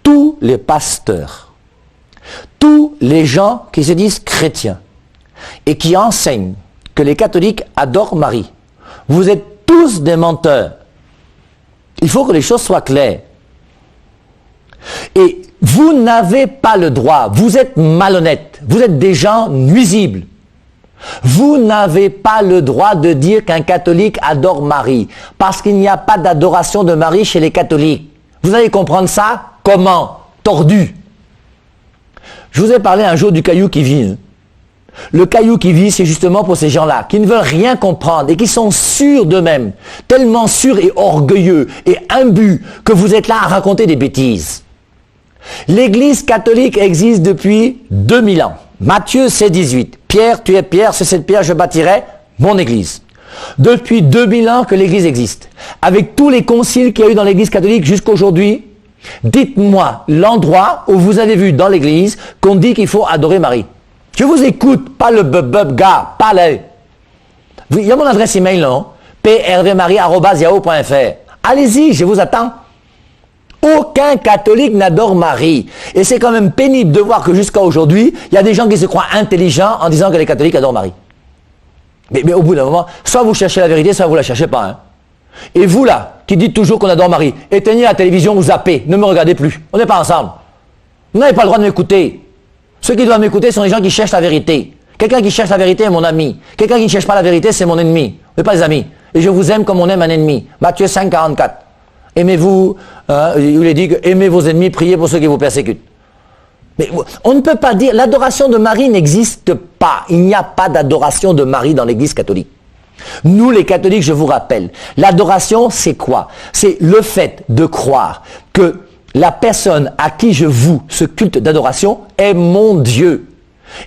tous les pasteurs, tous les gens qui se disent chrétiens et qui enseignent que les catholiques adorent Marie, vous êtes tous des menteurs. Il faut que les choses soient claires. Et vous n'avez pas le droit, vous êtes malhonnêtes, vous êtes des gens nuisibles. Vous n'avez pas le droit de dire qu'un catholique adore Marie, parce qu'il n'y a pas d'adoration de Marie chez les catholiques. Vous allez comprendre ça comment? Tordu. Je vous ai parlé un jour du caillou qui vit. Le caillou qui vit, c'est justement pour ces gens-là, qui ne veulent rien comprendre et qui sont sûrs d'eux-mêmes, tellement sûrs et orgueilleux et imbus que vous êtes là à raconter des bêtises. L'Église catholique existe depuis 2000 ans. Matthieu, c'est 18. Pierre, tu es Pierre, c'est cette pierre, je bâtirai mon Église. Depuis 2000 ans que l'Église existe. Avec tous les conciles qu'il y a eu dans l'Église catholique jusqu'à aujourd'hui, dites-moi l'endroit où vous avez vu dans l'Église qu'on dit qu'il faut adorer Marie. Je vous écoute, pas le gars, pas le... Il y a mon adresse email, non? prvmarie@yahoo.fr. Allez-y, je vous attends. Aucun catholique n'adore Marie. Et c'est quand même pénible de voir que jusqu'à aujourd'hui, il y a des gens qui se croient intelligents en disant que les catholiques adorent Marie. Mais au bout d'un moment, soit vous cherchez la vérité, soit vous ne la cherchez pas. Hein. Et vous là, qui dites toujours qu'on adore Marie, éteignez la télévision, vous zappez, ne me regardez plus. On n'est pas ensemble. Vous n'avez pas le droit de m'écouter. Ceux qui doivent m'écouter sont les gens qui cherchent la vérité. Quelqu'un qui cherche la vérité est mon ami. Quelqu'un qui ne cherche pas la vérité, c'est mon ennemi. On n'est pas des amis. Et je vous aime comme on aime un ennemi. Matthieu 5, 44. Aimez-vous, il est dit que aimez vos ennemis, priez pour ceux qui vous persécutent. Mais on ne peut pas dire, l'adoration de Marie n'existe pas. Il n'y a pas d'adoration de Marie dans l'Église catholique. Nous, les catholiques, je vous rappelle, l'adoration, c'est quoi? C'est le fait de croire que la personne à qui je voue ce culte d'adoration est mon Dieu.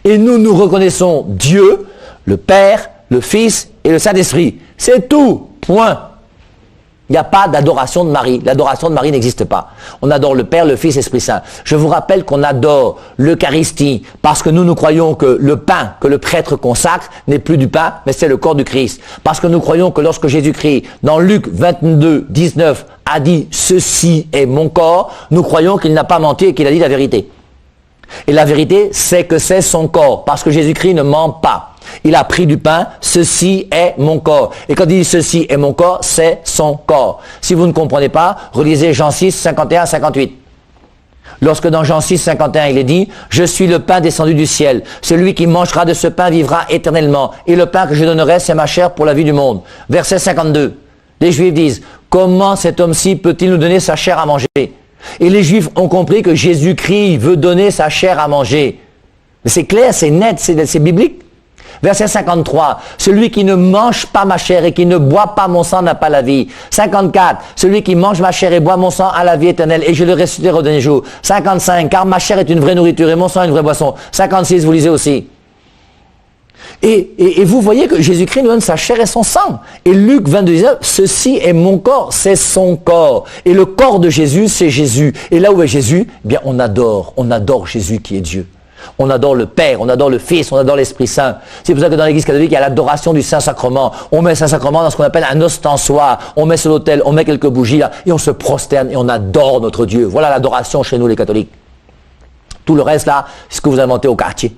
Et nous reconnaissons Dieu, le Père, le Fils et le Saint-Esprit. C'est tout. Point. Il n'y a pas d'adoration de Marie. L'adoration de Marie n'existe pas. On adore le Père, le Fils, l'Esprit Saint. Je vous rappelle qu'on adore l'Eucharistie parce que nous croyons que le pain que le prêtre consacre n'est plus du pain, mais c'est le corps du Christ. Parce que nous croyons que lorsque Jésus-Christ, dans Luc 22, 19, a dit « Ceci est mon corps », nous croyons qu'il n'a pas menti et qu'il a dit la vérité. Et la vérité, c'est que c'est son corps, parce que Jésus-Christ ne ment pas. Il a pris du pain, ceci est mon corps. Et quand il dit ceci est mon corps, c'est son corps. Si vous ne comprenez pas, relisez Jean 6, 51, 58. Lorsque dans Jean 6, 51, il est dit, je suis le pain descendu du ciel. Celui qui mangera de ce pain vivra éternellement. Et le pain que je donnerai, c'est ma chair pour la vie du monde. Verset 52. Les Juifs disent, comment cet homme-ci peut-il nous donner sa chair à manger? Et les Juifs ont compris que Jésus-Christ veut donner sa chair à manger. Mais c'est clair, c'est net, c'est biblique. Verset 53, celui qui ne mange pas ma chair et qui ne boit pas mon sang n'a pas la vie. 54, celui qui mange ma chair et boit mon sang a la vie éternelle et je le ressusciterai au dernier jour. 55, car ma chair est une vraie nourriture et mon sang est une vraie boisson. 56, vous lisez aussi. Et vous voyez que Jésus-Christ nous donne sa chair et son sang. Et Luc 22, 19, ceci est mon corps, c'est son corps. Et le corps de Jésus, c'est Jésus. Et là où est Jésus, eh bien on adore Jésus qui est Dieu. On adore le Père, on adore le Fils, on adore l'Esprit Saint. C'est pour ça que dans l'Église catholique, il y a l'adoration du Saint-Sacrement. On met le Saint-Sacrement dans ce qu'on appelle un ostensoir. On met sur l'autel, on met quelques bougies là, et on se prosterne et on adore notre Dieu. Voilà l'adoration chez nous les catholiques. Tout le reste là, c'est ce que vous inventez au quartier.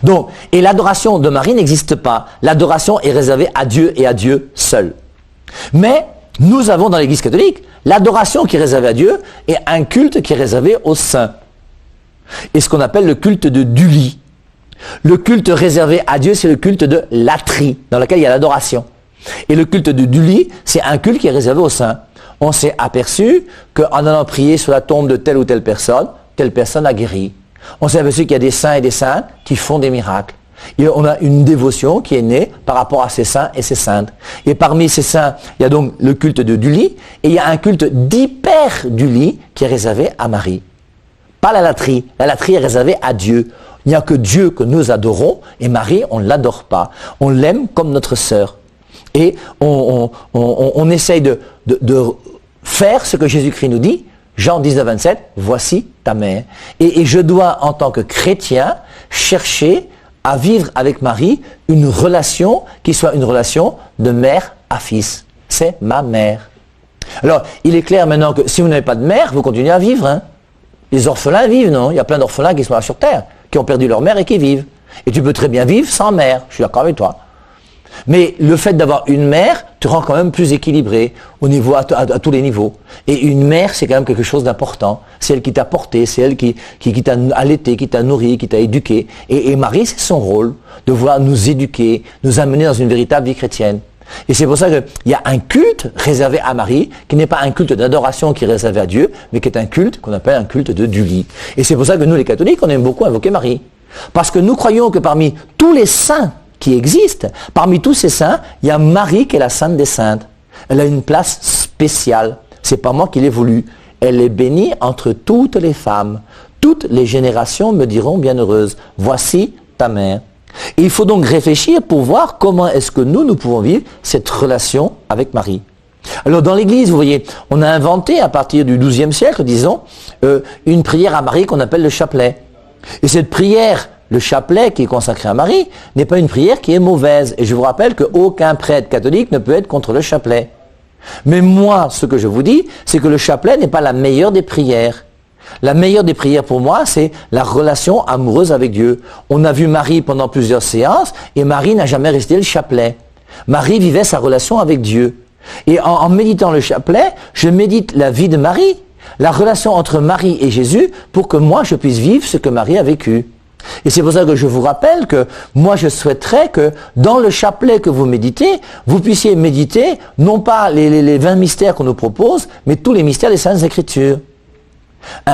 Donc, et l'adoration de Marie n'existe pas. L'adoration est réservée à Dieu et à Dieu seul. Mais nous avons dans l'Église catholique l'adoration qui est réservée à Dieu et un culte qui est réservé aux saints. Et ce qu'on appelle le culte de Dully. Le culte réservé à Dieu, c'est le culte de latrie, dans lequel il y a l'adoration. Et le culte de Dully, c'est un culte qui est réservé aux saints. On s'est aperçu qu'en allant prier sur la tombe de telle ou telle personne a guéri. On s'est aperçu qu'il y a des saints et des saintes qui font des miracles. Et on a une dévotion qui est née par rapport à ces saints et ces saintes. Et parmi ces saints, il y a donc le culte de Dully, et il y a un culte d'hyper-Dully qui est réservé à Marie. Pas la latrie. La latrie est réservée à Dieu. Il n'y a que Dieu que nous adorons, et Marie, on ne l'adore pas. On l'aime comme notre sœur. Et on essaye de faire ce que Jésus-Christ nous dit. Jean 19, 27, voici ta mère. Et je dois, en tant que chrétien, chercher à vivre avec Marie une relation qui soit une relation de mère à fils. C'est ma mère. Alors, il est clair maintenant que si vous n'avez pas de mère, vous continuez à vivre, hein. Les orphelins vivent, non? Il y a plein d'orphelins qui sont là sur Terre, qui ont perdu leur mère et qui vivent. Et tu peux très bien vivre sans mère, je suis d'accord avec toi. Mais le fait d'avoir une mère te rend quand même plus équilibré au niveau, à tous les niveaux. Et une mère, c'est quand même quelque chose d'important. C'est elle qui t'a porté, c'est elle qui t'a allaité, qui t'a nourri, qui t'a éduqué. Et Marie, c'est son rôle de vouloir nous éduquer, nous amener dans une véritable vie chrétienne. Et c'est pour ça qu'il y a un culte réservé à Marie, qui n'est pas un culte d'adoration qui est réservé à Dieu, mais qui est un culte qu'on appelle un culte du lit. Et c'est pour ça que nous, les catholiques, on aime beaucoup invoquer Marie. Parce que nous croyons que parmi tous les saints qui existent, parmi tous ces saints, il y a Marie qui est la sainte des saintes. Elle a une place spéciale. C'est pas moi qui l'ai voulu. Elle est bénie entre toutes les femmes. Toutes les générations me diront bienheureuse. Voici ta mère. Et il faut donc réfléchir pour voir comment est-ce que nous pouvons vivre cette relation avec Marie. Alors dans l'Église, vous voyez, on a inventé à partir du XIIe siècle, disons, une prière à Marie qu'on appelle le chapelet. Et cette prière, le chapelet qui est consacré à Marie, n'est pas une prière qui est mauvaise. Et je vous rappelle qu'aucun prêtre catholique ne peut être contre le chapelet. Mais moi, ce que je vous dis, c'est que le chapelet n'est pas la meilleure des prières. La meilleure des prières pour moi, c'est la relation amoureuse avec Dieu. On a vu Marie pendant plusieurs séances et Marie n'a jamais resté le chapelet. Marie vivait sa relation avec Dieu. Et en méditant le chapelet, je médite la vie de Marie, la relation entre Marie et Jésus pour que moi je puisse vivre ce que Marie a vécu. Et c'est pour ça que je vous rappelle que moi je souhaiterais que dans le chapelet que vous méditez, vous puissiez méditer non pas les 20 mystères qu'on nous propose, mais tous les mystères des Saintes Écritures.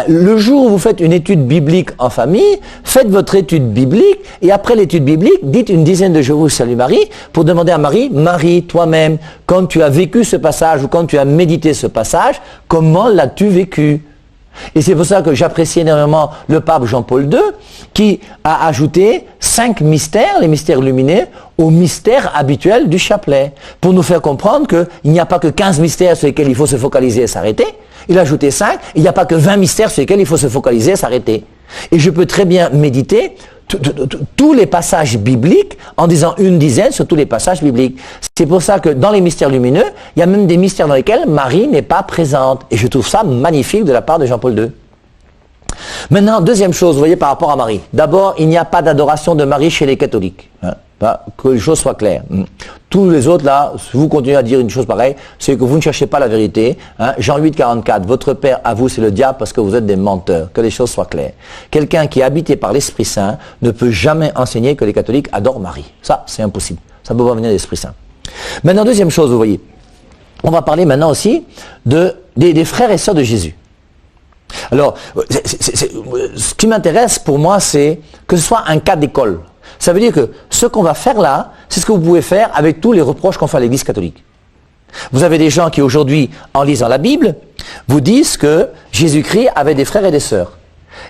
Le jour où vous faites une étude biblique en famille, faites votre étude biblique et après l'étude biblique, dites une dizaine de Je vous salue Marie pour demander à Marie, Marie, toi-même, quand tu as vécu ce passage ou quand tu as médité ce passage, comment l'as-tu vécu? Et c'est pour ça que j'apprécie énormément le pape Jean-Paul II qui a ajouté 5 mystères, les mystères lumineux, aux mystères habituels du chapelet, pour nous faire comprendre qu'il n'y a pas que 15 mystères sur lesquels il faut se focaliser et s'arrêter. Il a ajouté 5, il n'y a pas que 20 mystères sur lesquels il faut se focaliser et s'arrêter. Et je peux très bien méditer tous les passages bibliques en disant une dizaine sur tous les passages bibliques. C'est pour ça que dans les mystères lumineux, il y a même des mystères dans lesquels Marie n'est pas présente. Et je trouve ça magnifique de la part de Jean-Paul II. Maintenant, deuxième chose, vous voyez, par rapport à Marie. D'abord, il n'y a pas d'adoration de Marie chez les catholiques. Que les choses soient claires. Tous les autres, là, si vous continuez à dire une chose pareille, c'est que vous ne cherchez pas la vérité. Jean 8, 44, votre père à vous, c'est le diable parce que vous êtes des menteurs. Que les choses soient claires. Quelqu'un qui est habité par l'Esprit Saint ne peut jamais enseigner que les catholiques adorent Marie. Ça, c'est impossible. Ça ne peut pas venir de l'Esprit Saint. Maintenant, deuxième chose, vous voyez. On va parler maintenant aussi des frères et sœurs de Jésus. Alors, ce qui m'intéresse pour moi, c'est que ce soit un cas d'école. Ça veut dire que ce qu'on va faire là, c'est ce que vous pouvez faire avec tous les reproches qu'on fait à l'Église catholique. Vous avez des gens qui aujourd'hui, en lisant la Bible, vous disent que Jésus-Christ avait des frères et des sœurs.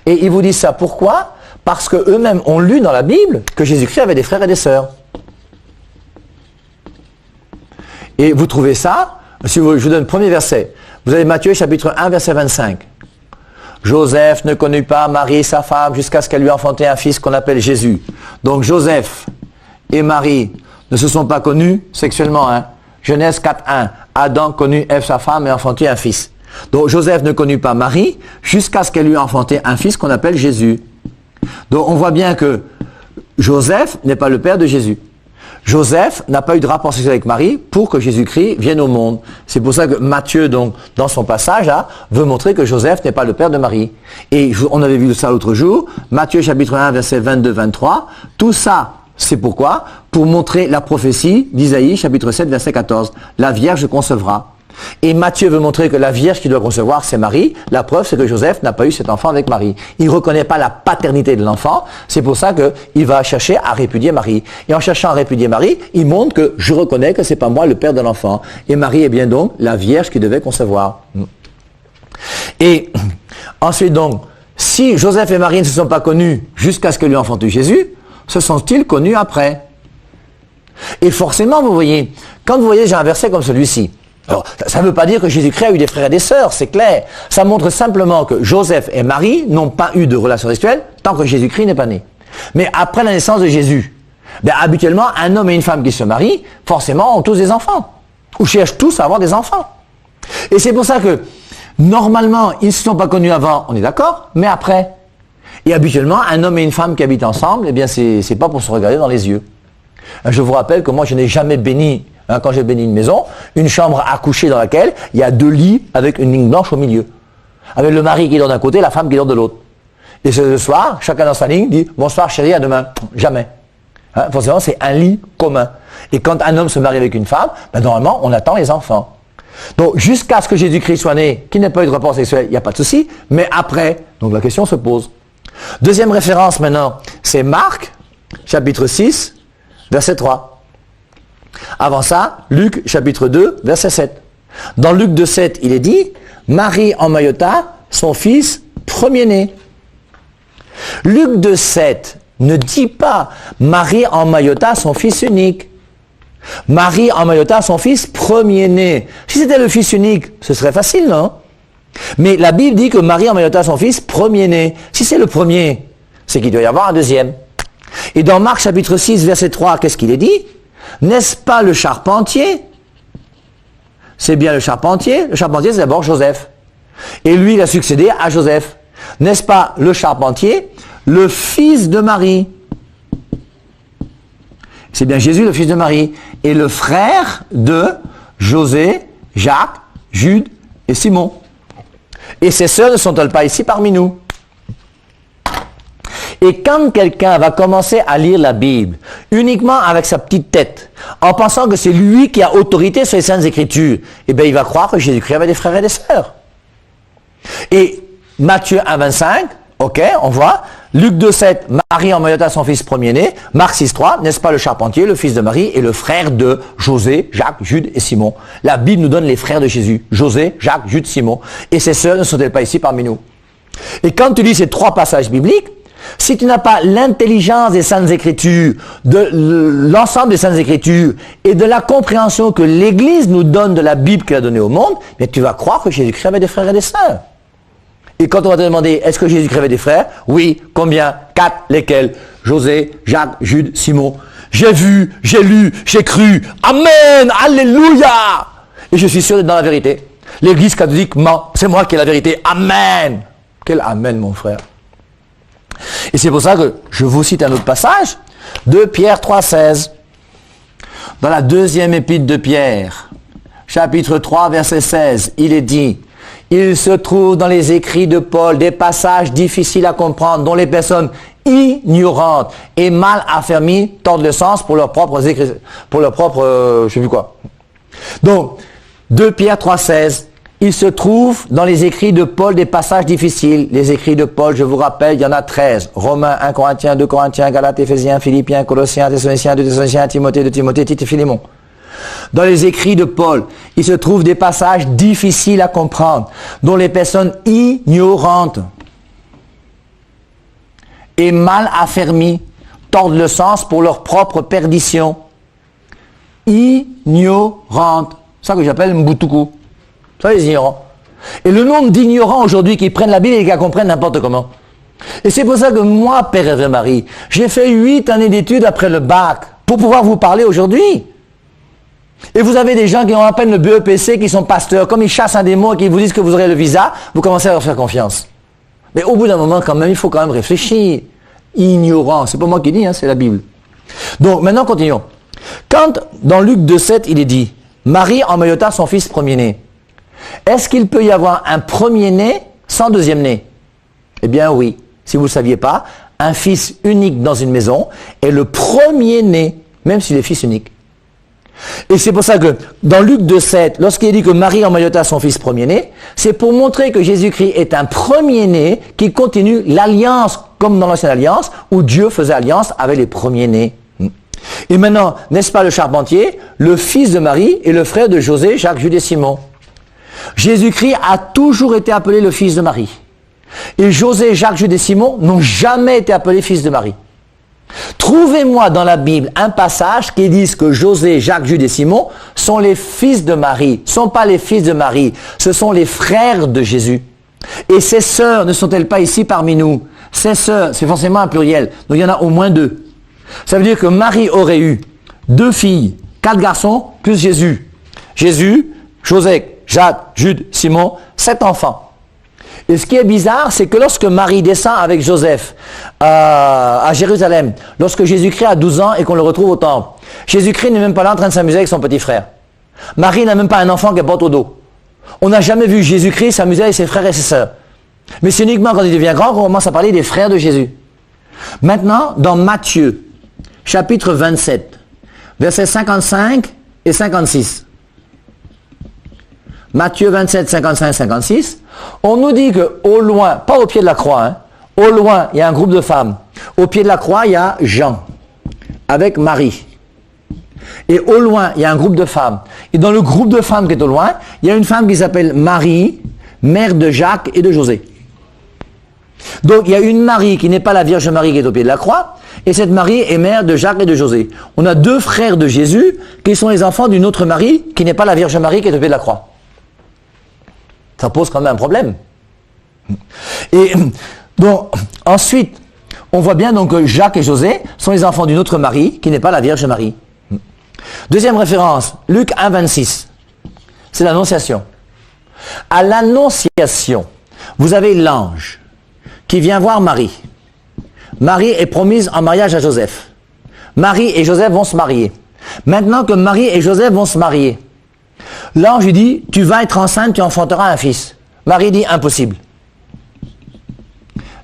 Et ils vous disent ça pourquoi? Parce qu'eux-mêmes ont lu dans la Bible que Jésus-Christ avait des frères et des sœurs. Et vous trouvez ça, je vous donne le premier verset. Vous avez Matthieu chapitre 1, verset 25. Joseph ne connut pas Marie, sa femme, jusqu'à ce qu'elle lui enfantait un fils qu'on appelle Jésus. Donc Joseph et Marie ne se sont pas connus sexuellement. Genèse 4.1. Adam connut Ève, sa femme, et enfantit un fils. Donc Joseph ne connut pas Marie, jusqu'à ce qu'elle lui enfantait un fils qu'on appelle Jésus. Donc on voit bien que Joseph n'est pas le père de Jésus. Joseph n'a pas eu de rapport sexuel avec Marie pour que Jésus-Christ vienne au monde. C'est pour ça que Matthieu, donc, dans son passage, là, veut montrer que Joseph n'est pas le père de Marie. Et on avait vu ça l'autre jour, Matthieu chapitre 1, verset 22-23. Tout ça, c'est pourquoi? Pour montrer la prophétie d'Isaïe, chapitre 7, verset 14. La Vierge concevra. Et Matthieu veut montrer que la Vierge qui doit concevoir, c'est Marie. La preuve, c'est que Joseph n'a pas eu cet enfant avec Marie. Il ne reconnaît pas la paternité de l'enfant. C'est pour ça qu'il va chercher à répudier Marie. Et en cherchant à répudier Marie, il montre que je reconnais que c'est pas moi le père de l'enfant. Et Marie est bien donc la Vierge qui devait concevoir. Et ensuite donc, si Joseph et Marie ne se sont pas connus jusqu'à ce que lui enfante Jésus, se sont-ils connus après? Et forcément, vous voyez, quand vous voyez, j'ai un verset comme celui-ci. Alors, ça ne veut pas dire que Jésus-Christ a eu des frères et des sœurs, c'est clair. Ça montre simplement que Joseph et Marie n'ont pas eu de relation sexuelle tant que Jésus-Christ n'est pas né. Mais après la naissance de Jésus, habituellement, un homme et une femme qui se marient, forcément, ont tous des enfants. Ou cherchent tous à avoir des enfants. Et c'est pour ça que Normalement, ils ne se sont pas connus avant, on est d'accord, mais après. Et habituellement, un homme et une femme qui habitent ensemble, eh bien, c'est pas pour se regarder dans les yeux. Je vous rappelle que moi, je n'ai jamais béni, quand j'ai béni une maison, une chambre à coucher dans laquelle il y a 2 lits avec une ligne blanche au milieu. Avec le mari qui dort d'un côté, la femme qui dort de l'autre. Et ce soir, chacun dans sa ligne dit « Bonsoir chérie, à demain ». Jamais. Forcément, c'est un lit commun. Et quand un homme se marie avec une femme, normalement, on attend les enfants. Donc, jusqu'à ce que Jésus-Christ soit né, qu'il n'ait pas eu de rapport sexuel, il n'y a pas de souci. Mais après, donc la question se pose. Deuxième référence maintenant, c'est Marc, chapitre 6, verset 3. Avant ça, Luc, chapitre 2, verset 7. Dans Luc 2, 7, il est dit, Marie emmaillota son fils premier-né. Luc 2, 7 ne dit pas Marie emmaillota son fils unique. Marie emmaillota son fils premier-né. Si c'était le fils unique, ce serait facile, non? Mais la Bible dit que Marie emmaillota son fils premier-né. Si c'est le premier, c'est qu'il doit y avoir un deuxième. Et dans Marc chapitre 6, verset 3, qu'est-ce qu'il est dit? N'est-ce pas le charpentier? C'est bien le charpentier. Le charpentier, c'est d'abord Joseph. Et lui, il a succédé à Joseph. N'est-ce pas le charpentier, le fils de Marie? C'est bien Jésus, le fils de Marie. Et le frère de José, Jacques, Jude et Simon. Et ces sœurs ne sont-elles pas ici parmi nous? Et quand quelqu'un va commencer à lire la Bible uniquement avec sa petite tête, en pensant que c'est lui qui a autorité sur les Saintes Écritures, eh bien il va croire que Jésus-Christ avait des frères et des sœurs. Et Matthieu 1, 25, ok, on voit, Luc 2, 7, Marie emmaillota son fils premier-né, Marc 6, 3, n'est-ce pas le charpentier, le fils de Marie et le frère de José, Jacques, Jude et Simon. La Bible nous donne les frères de Jésus, José, Jacques, Jude, Simon. Et ces sœurs ne sont-elles pas ici parmi nous? Et quand tu lis ces 3 passages bibliques, si tu n'as pas l'intelligence des Saintes Écritures, de l'ensemble des Saintes Écritures et de la compréhension que l'Église nous donne de la Bible qu'elle a donnée au monde, mais tu vas croire que Jésus-Christ avait des frères et des sœurs. Et quand on va te demander, est-ce que Jésus-Christ avait des frères? Oui, combien? 4, lesquels? José, Jacques, Jude, Simon. J'ai vu, j'ai lu, j'ai cru. Amen, alléluia. Et je suis sûr d'être dans la vérité. L'Église catholique ment, c'est moi qui ai la vérité. Amen. Quel amen, mon frère. Et c'est pour ça que je vous cite un autre passage, 2 Pierre 3, 16. Dans la 2e épître de Pierre, chapitre 3, verset 16, il est dit, il se trouve dans les écrits de Paul des passages difficiles à comprendre dont les personnes ignorantes et mal affermies tordent le sens pour leurs propres écrits, pour leurs propres, je sais plus quoi. Donc, 2 Pierre 3, 16, il se trouve dans les écrits de Paul des passages difficiles. Les écrits de Paul, je vous rappelle, il y en a 13. Romains, 1 Corinthiens, 2 Corinthiens, Galates, Éphésiens, Philippiens, Colossiens, Thessaloniciens, 2 Thessaloniciens, Timothée, 2 Timothée, Tite et Philémon. Dans les écrits de Paul, il se trouve des passages difficiles à comprendre, dont les personnes ignorantes et mal affermies tordent le sens pour leur propre perdition. Ignorantes. C'est ça que j'appelle Mboutougou. Ça, les ignorants. Et le nombre d'ignorants aujourd'hui qui prennent la Bible et qui la comprennent n'importe comment. Et c'est pour ça que moi, Père Hervé Marie, j'ai fait 8 années d'études après le bac pour pouvoir vous parler aujourd'hui. Et vous avez des gens qui ont à peine le BEPC, qui sont pasteurs, comme ils chassent un démon et qui vous disent que vous aurez le visa, vous commencez à leur faire confiance. Mais au bout d'un moment, quand même, il faut quand même réfléchir. Ignorant, c'est pas moi qui dis, hein, c'est la Bible. Donc, maintenant, continuons. Quand, dans Luc 2,7, il est dit, Marie emmaillota son fils premier-né. Est-ce qu'il peut y avoir un premier-né sans deuxième-né? Eh bien oui, si vous ne le saviez pas, un fils unique dans une maison est le premier-né, même s'il est fils unique. Et c'est pour ça que dans Luc 2,7, lorsqu'il dit que Marie emmaillota son fils premier-né, c'est pour montrer que Jésus-Christ est un premier-né qui continue l'alliance, comme dans l'ancienne alliance, où Dieu faisait alliance avec les premiers-nés. Et maintenant, n'est-ce pas le charpentier, le fils de Marie et le frère de José, Jacques, Jude et Simon? Jésus-Christ a toujours été appelé le fils de Marie. Et José, Jacques, Jude et Simon n'ont jamais été appelés fils de Marie. Trouvez-moi dans la Bible un passage qui dise que José, Jacques, Jude et Simon sont les fils de Marie. Ce ne sont pas les fils de Marie, ce sont les frères de Jésus. Et ces sœurs ne sont-elles pas ici parmi nous? Ces sœurs, c'est forcément un pluriel, donc il y en a au moins 2. Ça veut dire que Marie aurait eu 2 filles, 4 garçons, plus Jésus. Jésus, José, Jacques, Jude, Simon, 7 enfants. Et ce qui est bizarre, c'est que lorsque Marie descend avec Joseph à Jérusalem, lorsque Jésus-Christ a 12 ans et qu'on le retrouve au temple, Jésus-Christ n'est même pas là en train de s'amuser avec son petit frère. Marie n'a même pas un enfant qu'elle porte au dos. On n'a jamais vu Jésus-Christ s'amuser avec ses frères et ses sœurs. Mais c'est uniquement quand il devient grand qu'on commence à parler des frères de Jésus. Maintenant, dans Matthieu, chapitre 27, versets 55 et 56. Matthieu 27, 55, 56. On nous dit qu'au loin, pas au pied de la croix, hein, au loin, il y a un groupe de femmes. Au pied de la croix, il y a Jean, avec Marie. Et au loin, il y a un groupe de femmes. Et dans le groupe de femmes qui est au loin, il y a une femme qui s'appelle Marie, mère de Jacques et de José. Donc, il y a une Marie qui n'est pas la Vierge Marie qui est au pied de la croix, et cette Marie est mère de Jacques et de José. On a 2 frères de Jésus qui sont les enfants d'une autre Marie qui n'est pas la Vierge Marie qui est au pied de la croix. Ça pose quand même un problème. Et donc, ensuite, on voit bien donc que Jacques et José sont les enfants d'une autre Marie qui n'est pas la Vierge Marie. Deuxième référence, Luc 1, 26. C'est l'Annonciation. À l'Annonciation, vous avez l'ange qui vient voir Marie. Marie est promise en mariage à Joseph. Marie et Joseph vont se marier. Maintenant que Marie et Joseph vont se marier, l'ange lui dit, tu vas être enceinte, tu enfanteras un fils. Marie dit, impossible.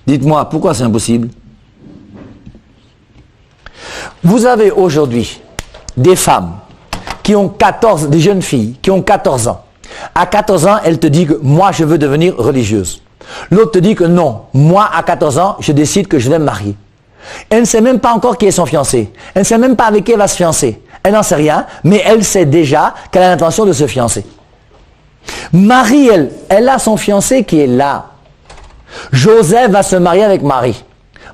Dites-moi, pourquoi c'est impossible? Vous avez aujourd'hui des femmes qui ont 14, des jeunes filles qui ont 14 ans. À 14 ans, elle te dit que moi, je veux devenir religieuse. L'autre te dit que non, moi, à 14 ans, je décide que je vais me marier. Elle ne sait même pas encore qui est son fiancé. Elle ne sait même pas avec qui elle va se fiancer. Elle n'en sait rien, mais elle sait déjà qu'elle a l'intention de se fiancer. Marie, elle a son fiancé qui est là. Joseph va se marier avec Marie.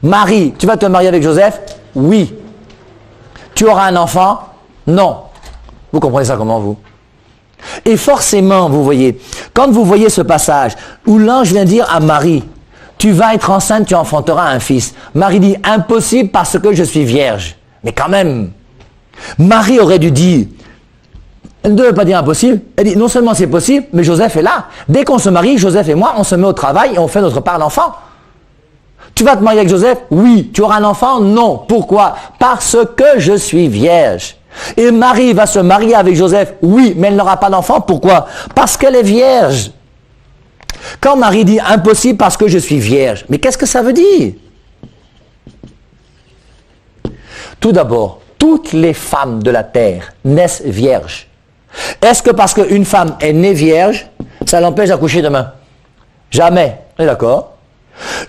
Marie, tu vas te marier avec Joseph? Oui. Tu auras un enfant? Non. Vous comprenez ça comment, vous? Et forcément, vous voyez, quand vous voyez ce passage où l'ange vient dire à Marie, tu vas être enceinte, tu enfanteras un fils. Marie dit, impossible parce que je suis vierge. Mais quand même, Marie aurait dû dire, elle ne devait pas dire impossible, elle dit, non seulement c'est possible, mais Joseph est là. Dès qu'on se marie, Joseph et moi, on se met au travail et on fait notre part d'enfant. Tu vas te marier avec Joseph? Oui. Tu auras un enfant? Non. Pourquoi? Parce que je suis vierge. Et Marie va se marier avec Joseph? Oui, mais elle n'aura pas d'enfant. Pourquoi? Parce qu'elle est vierge. Quand Marie dit impossible parce que je suis vierge, mais qu'est-ce que ça veut dire? Tout d'abord, toutes les femmes de la terre naissent vierges. Est-ce que parce qu'une femme est née vierge, ça l'empêche d'accoucher demain? Jamais. On est d'accord?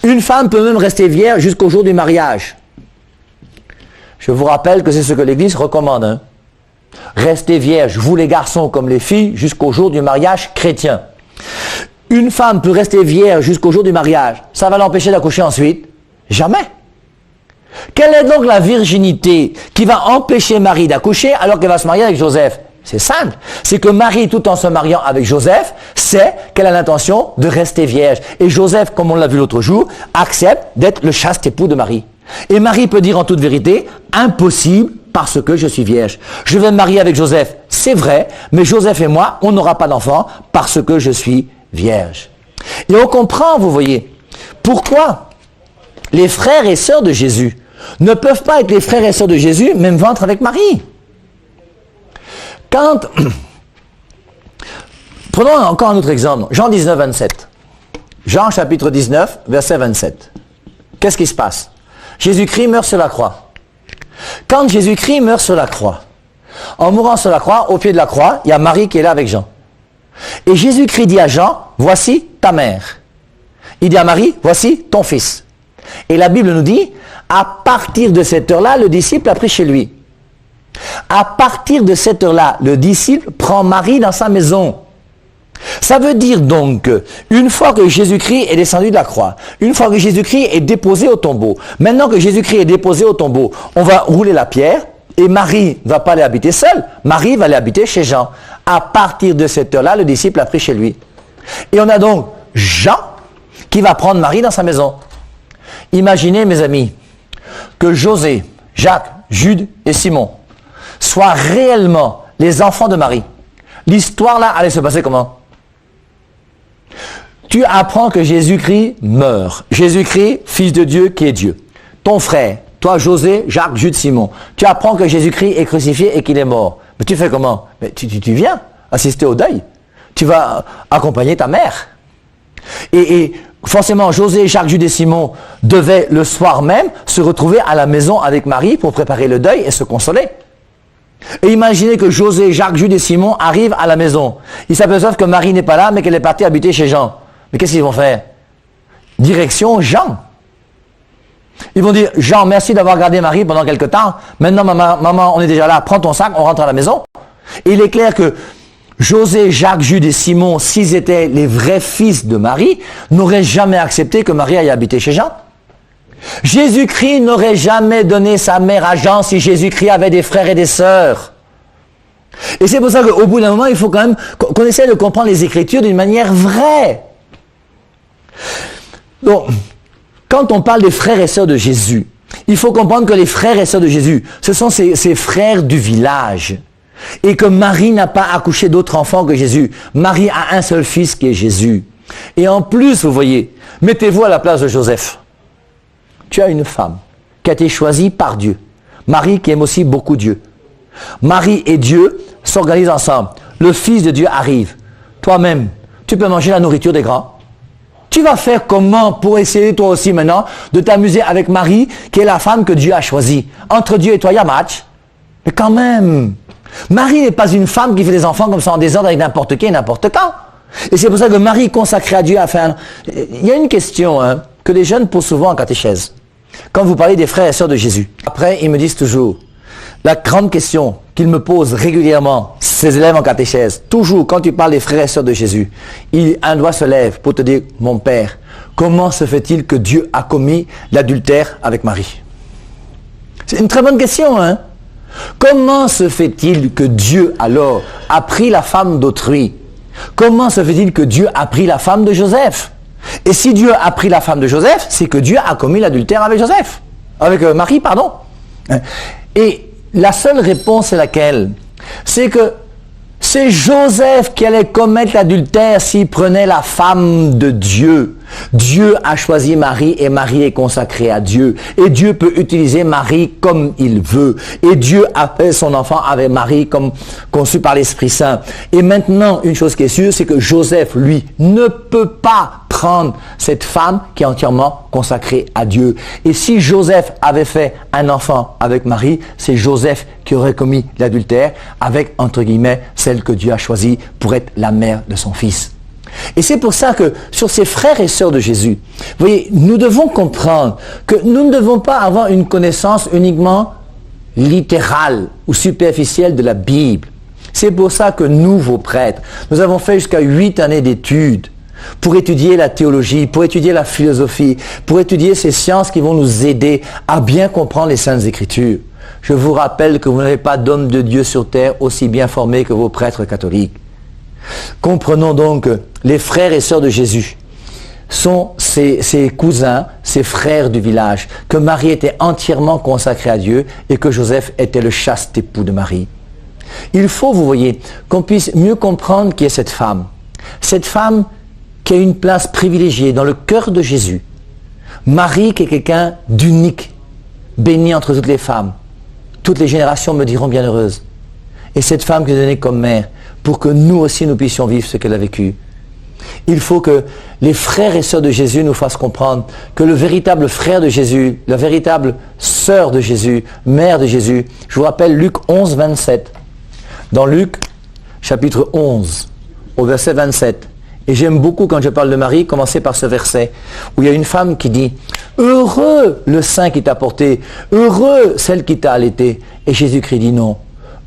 Une femme peut même rester vierge jusqu'au jour du mariage. Je vous rappelle que c'est ce que l'Église recommande. Hein. Restez vierge, vous les garçons comme les filles, jusqu'au jour du mariage chrétien. Une femme peut rester vierge jusqu'au jour du mariage. Ça va l'empêcher d'accoucher ensuite? Jamais. Quelle est donc la virginité qui va empêcher Marie d'accoucher alors qu'elle va se marier avec Joseph? C'est simple. C'est que Marie, tout en se mariant avec Joseph, sait qu'elle a l'intention de rester vierge. Et Joseph, comme on l'a vu l'autre jour, accepte d'être le chaste époux de Marie. Et Marie peut dire en toute vérité, impossible parce que je suis vierge. Je vais me marier avec Joseph, c'est vrai, mais Joseph et moi, on n'aura pas d'enfant parce que je suis vierge. Et on comprend, vous voyez, pourquoi les frères et sœurs de Jésus ne peuvent pas être les frères et sœurs de Jésus, même ventre avec Marie. Prenons encore un autre exemple, Jean 19, 27. Jean chapitre 19, verset 27. Qu'est-ce qui se passe? Jésus-Christ meurt sur la croix. Quand Jésus-Christ meurt sur la croix, en mourant sur la croix, au pied de la croix, il y a Marie qui est là avec Jean. Et Jésus-Christ dit à Jean, voici ta mère. Il dit à Marie, voici ton fils. Et la Bible nous dit, à partir de cette heure-là, le disciple a pris chez lui. À partir de cette heure-là, le disciple prend Marie dans sa maison. Ça veut dire donc qu'une fois que Jésus-Christ est descendu de la croix, une fois que Jésus-Christ est déposé au tombeau, maintenant que Jésus-Christ est déposé au tombeau, on va rouler la pierre et Marie ne va pas aller habiter seule, Marie va aller habiter chez Jean. À partir de cette heure-là, le disciple a pris chez lui. Et on a donc Jean qui va prendre Marie dans sa maison. Imaginez, mes amis, que José, Jacques, Jude et Simon soient réellement les enfants de Marie. L'histoire là allait se passer comment? tu apprends que Jésus-Christ meurt. Jésus-Christ, fils de Dieu qui est Dieu. Ton frère, toi José, Jacques, Jude, Simon, tu apprends que Jésus-Christ est crucifié et qu'il est mort. Mais tu fais comment? Mais tu viens assister au deuil. Tu vas accompagner ta mère. Et forcément, José, Jacques, Jude et Simon devaient le soir même se retrouver à la maison avec Marie pour préparer le deuil et se consoler. Et imaginez que José, Jacques, Jude et Simon arrivent à la maison. Ils s'aperçoivent que Marie n'est pas là, mais qu'elle est partie habiter chez Jean. Mais qu'est-ce qu'ils vont faire? Direction Jean. Ils vont dire, Jean, merci d'avoir gardé Marie pendant quelque temps. Maintenant, maman, on est déjà là. Prends ton sac, on rentre à la maison. Et il est clair que José, Jacques, Jude et Simon, s'ils étaient les vrais fils de Marie, n'auraient jamais accepté que Marie aille habiter chez Jean. Jésus-Christ n'aurait jamais donné sa mère à Jean si Jésus-Christ avait des frères et des sœurs. Et c'est pour ça qu'au bout d'un moment, il faut quand même qu'on essaie de comprendre les Écritures d'une manière vraie. Donc, quand on parle des frères et sœurs de Jésus, il faut comprendre que les frères et sœurs de Jésus, ce sont ses frères du village. Et que Marie n'a pas accouché d'autres enfants que Jésus. Marie a un seul fils qui est Jésus. Et en plus, vous voyez, mettez-vous à la place de Joseph. Tu as une femme qui a été choisie par Dieu. Marie qui aime aussi beaucoup Dieu. Marie et Dieu s'organisent ensemble. Le Fils de Dieu arrive. Toi-même, tu peux manger la nourriture des grands. Tu vas faire comment pour essayer toi aussi maintenant de t'amuser avec Marie qui est la femme que Dieu a choisie. Entre Dieu et toi, il y a match. Mais quand même, Marie n'est pas une femme qui fait des enfants comme ça en désordre avec n'importe qui et n'importe quand. Et c'est pour ça que Marie consacrée à Dieu a fait un... Il y a une question que les jeunes posent souvent en catéchèse. Quand vous parlez des frères et sœurs de Jésus. Après, ils me disent toujours, la grande question qu'ils me posent régulièrement, ces élèves en catéchèse, toujours quand tu parles des frères et sœurs de Jésus, un doigt se lève pour te dire, mon père, comment se fait-il que Dieu a commis l'adultère avec Marie? C'est une très bonne question, hein? Comment se fait-il que Dieu, alors, a pris la femme d'autrui? Comment se fait-il que Dieu a pris la femme de Joseph? Et si Dieu a pris la femme de Joseph, c'est que Dieu a commis l'adultère avec Joseph. Avec Marie, pardon. Et la seule réponse est laquelle? C'est que c'est Joseph qui allait commettre l'adultère s'il prenait la femme de Dieu. Dieu a choisi Marie et Marie est consacrée à Dieu. Et Dieu peut utiliser Marie comme il veut. Et Dieu a fait son enfant avec Marie comme conçu par l'Esprit Saint. Et maintenant, une chose qui est sûre, c'est que Joseph, lui, ne peut pas prendre cette femme qui est entièrement consacrée à Dieu. Et si Joseph avait fait un enfant avec Marie, c'est Joseph qui aurait commis l'adultère avec, entre guillemets, celle que Dieu a choisie pour être la mère de son fils. Et c'est pour ça que sur ces frères et sœurs de Jésus, vous voyez, nous devons comprendre que nous ne devons pas avoir une connaissance uniquement littérale ou superficielle de la Bible. C'est pour ça que nous, vos prêtres, nous avons fait jusqu'à 8 années d'études pour étudier la théologie, pour étudier la philosophie, pour étudier ces sciences qui vont nous aider à bien comprendre les Saintes Écritures. Je vous rappelle que vous n'avez pas d'homme de Dieu sur terre aussi bien formé que vos prêtres catholiques. Comprenons donc que les frères et sœurs de Jésus sont ses cousins, ses frères du village, que Marie était entièrement consacrée à Dieu et que Joseph était le chaste époux de Marie. Il faut, vous voyez, qu'on puisse mieux comprendre qui est cette femme. Cette femme qui a une place privilégiée dans le cœur de Jésus. Marie qui est quelqu'un d'unique, bénie entre toutes les femmes. Toutes les générations me diront bienheureuse. Et cette femme qui est donnée comme mère, pour que nous aussi nous puissions vivre ce qu'elle a vécu. Il faut que les frères et sœurs de Jésus nous fassent comprendre que le véritable frère de Jésus, la véritable sœur de Jésus, mère de Jésus, je vous rappelle Luc 11, 27. Dans Luc, chapitre 11, au verset 27, et j'aime beaucoup quand je parle de Marie, commencer par ce verset, où il y a une femme qui dit « Heureux le sein qui t'a porté, heureux celle qui t'a allaité. » Et Jésus-Christ dit non.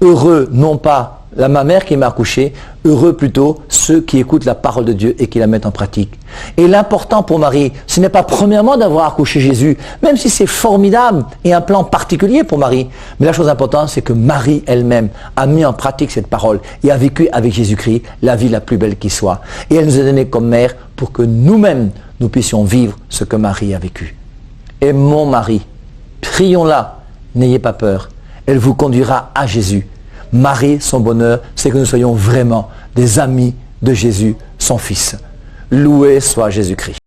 Heureux, non pas ma mère qui m'a accouché, heureux plutôt ceux qui écoutent la parole de Dieu et qui la mettent en pratique. Et l'important pour Marie, ce n'est pas premièrement d'avoir accouché Jésus, même si c'est formidable et un plan particulier pour Marie. Mais la chose importante, c'est que Marie elle-même a mis en pratique cette parole et a vécu avec Jésus-Christ la vie la plus belle qui soit. Et elle nous a donné comme mère pour que nous-mêmes, nous puissions vivre ce que Marie a vécu. Aimons Marie, prions-la, n'ayez pas peur, elle vous conduira à Jésus. Marie, son bonheur, c'est que nous soyons vraiment des amis de Jésus, son Fils. Loué soit Jésus-Christ.